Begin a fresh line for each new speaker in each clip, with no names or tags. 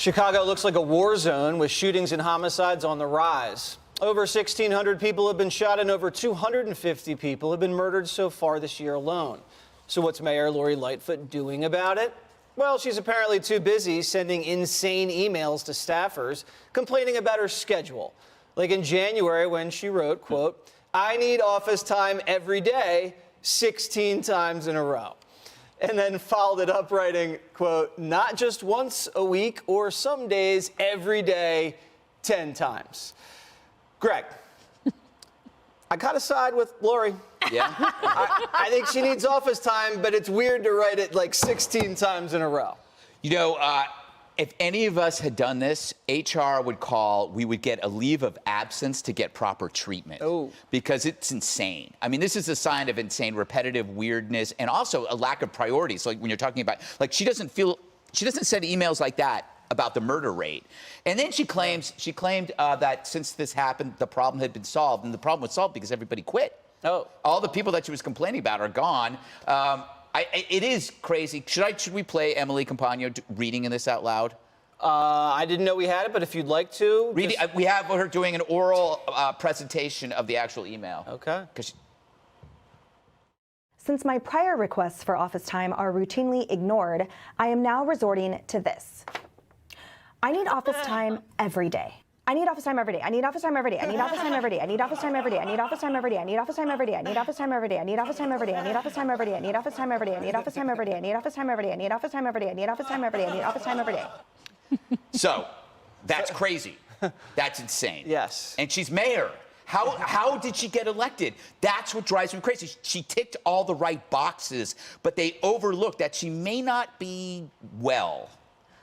Chicago looks like a war zone with shootings and homicides on the rise. Over 1,600 people have been shot and over 250 people have been murdered so far this year alone. So what's Mayor Lori Lightfoot doing about it? Well, she's apparently too busy sending insane emails to staffers complaining about her schedule. Like in January when she wrote, quote, "I need office time every day 16 times in a row." And then followed it up writing, quote, "not just once a week or some days every day 10 times. Greg, I gotta side with Lori.
Yeah?
I think she needs office time, but it's weird to write it like 16 times in a row.
You know, if any of us had done this, HR would call, we would get a leave of absence to get proper treatment.
Oh.
Because it's insane. I mean, this is a sign of insane repetitive weirdness and also a lack of priorities. Like when you're talking about, like she doesn't send emails like that about the murder rate. And then she claimed that since this happened, the problem had been solved. And the problem was solved because everybody quit.
Oh.
All the people that she was complaining about are gone. It is crazy. Should we play Emily Compagno reading this out loud?
I didn't know we had it, but if you'd like to.
We have her doing an oral presentation of the actual email.
Okay.
Since my prior requests for office time are routinely ignored, I am now resorting to this. I need office time every day. I need office time every day. I need office time every day. I need office time every day. I need office time every day. I need office time every day. I need office time every day. I need office time every day. I need office time every day. I need office time every day. I need office time every day. I need office time every day. I need office time every day. I need office time every day. I need office time every day. I need office time every day.
So, that's crazy. That's insane.
Yes.
And she's mayor. How did she get elected? That's what drives me crazy. She ticked all the right boxes, but they overlooked that she may not be well.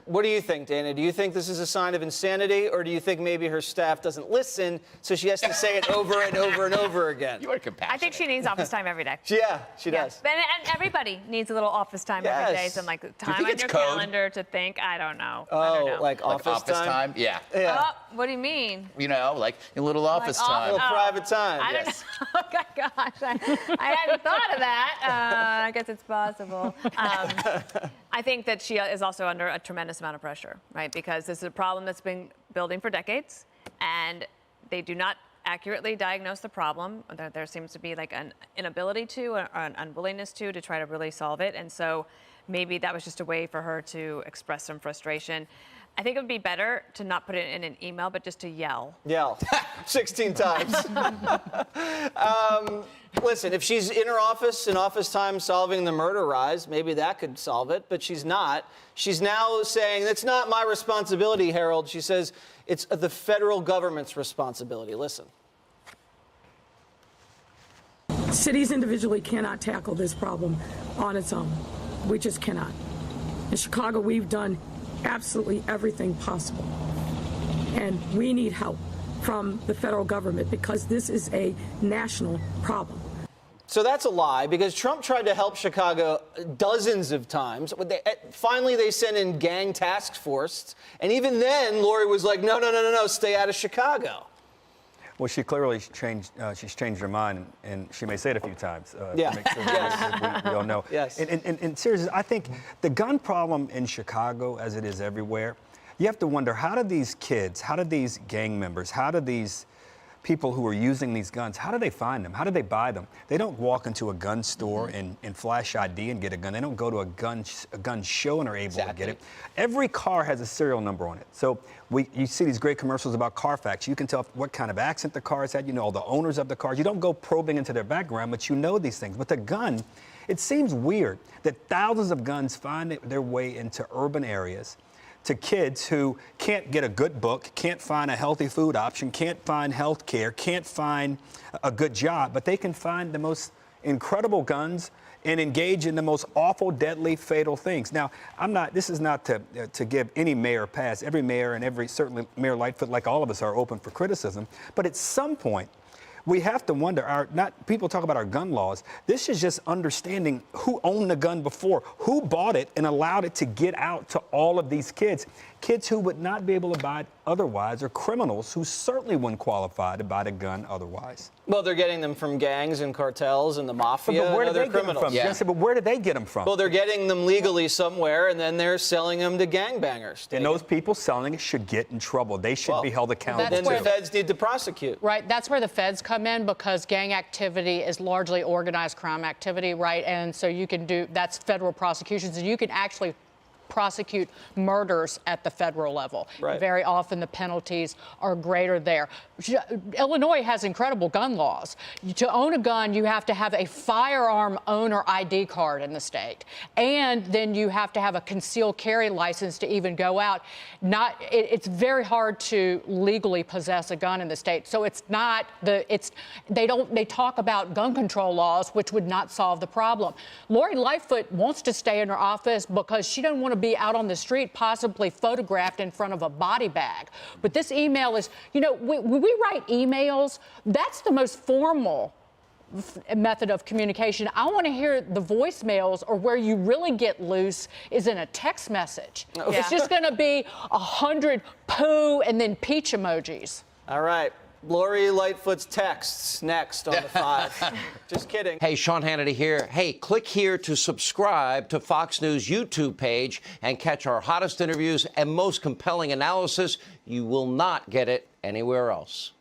What do you think, Dana? Do you think this is a sign of insanity, or do you think maybe her staff doesn't listen, so she has to say it over and over and over again?
You are compassionate.
I think she needs office time every day.
Yeah, she does.
And everybody needs a little office time every day. Some like time on your calendar to think. I don't know.
Oh, like office
time? Yeah.
Oh, what do you mean?
You know, like a little office time.
A little private time.
I don't know. Oh, gosh, I hadn't thought of that. I guess it's possible. I think that she is also under a tremendous amount of pressure, right? Because this is a problem that's been building for decades, and they do not accurately diagnose the problem. There seems to be like an inability to, or an unwillingness to try to really solve it. And so maybe that was just a way for her to express some frustration. I think it would be better to not put it in an email, but just to yell.
Yell 16 times. Listen, if she's in her office in office time solving the murder rise, maybe that could solve it, but she's not. She's now saying, that's not my responsibility, Harold. She says it's the federal government's responsibility. Listen.
Cities individually cannot tackle this problem on its own. We just cannot. In Chicago, we've done absolutely everything possible. And we need help from the federal government because this is a national problem.
So that's a lie, because Trump tried to help Chicago dozens of times. Finally, they sent in gang task force. And even then, Lori was like, no, stay out of Chicago.
Well, she clearly she's changed her mind, and she may say it a few times.
Yeah.
To make sure yes. we don't know.
Yes.
And seriously, I think the gun problem in Chicago, as it is everywhere, you have to wonder, how do these kids, how do these gang members, how do these people who are using these guns, how do they find them? How do they buy them? They don't walk into a gun store and flash ID and get a gun. They don't go to a gun show and are able to get it. Every car has a serial number on it. So you see these great commercials about Carfax. You can tell what kind of accent the car has had. You know all the owners of the cars. You don't go probing into their background, but you know these things. But the gun, it seems weird that thousands of guns find their way into urban areas, to kids who can't get a good book, can't find a healthy food option, can't find health care, can't find a good job, but they can find the most incredible guns and engage in the most awful, deadly, fatal things. Now, this is not to give any mayor a pass. Every mayor and certainly Mayor Lightfoot, like all of us, are open for criticism. But at some point, we have to wonder, people talk about our gun laws. This is just understanding who owned the gun before, who bought it and allowed it to get out to all of these kids who would not be able to buy it otherwise, or criminals who certainly wouldn't qualify to buy the gun otherwise.
Well, they're getting them from gangs and cartels and the mafia
But where
and
do
other
they get them
criminals.
from?
Yeah.
Jesse, but where do they get them from?
Well, they're getting them legally somewhere, and then they're selling them to gangbangers.
And those people selling it should get in trouble. They should be held accountable.
Then
That's
the
where
feds need to prosecute.
Right, that's where the feds come in, because gang activity is largely organized crime activity, right? And so you can do, that's federal prosecutions, and you can actually prosecute murders at the federal level.
Right.
Very often the penalties are greater there. Illinois has incredible gun laws. To own a gun, you have to have a firearm owner ID card in the state, and then you have to have a concealed carry license to even go out. It's very hard to legally possess a gun in the state. So it's not they talk about gun control laws, which would not solve the problem. Lori Lightfoot wants to stay in her office because she doesn't want to be out on the street, possibly photographed in front of a body bag. But this email is, when we write emails, that's the most formal method of communication. I want to hear the voicemails, or where you really get loose is in a text message.
Yeah.
It's just going to be 100 poo and then peach emojis.
All right. Lori Lightfoot's texts next on the 5. Just kidding.
Hey, Sean Hannity here. Hey, click here to subscribe to Fox News YouTube page and catch our hottest interviews and most compelling analysis. You will not get it anywhere else.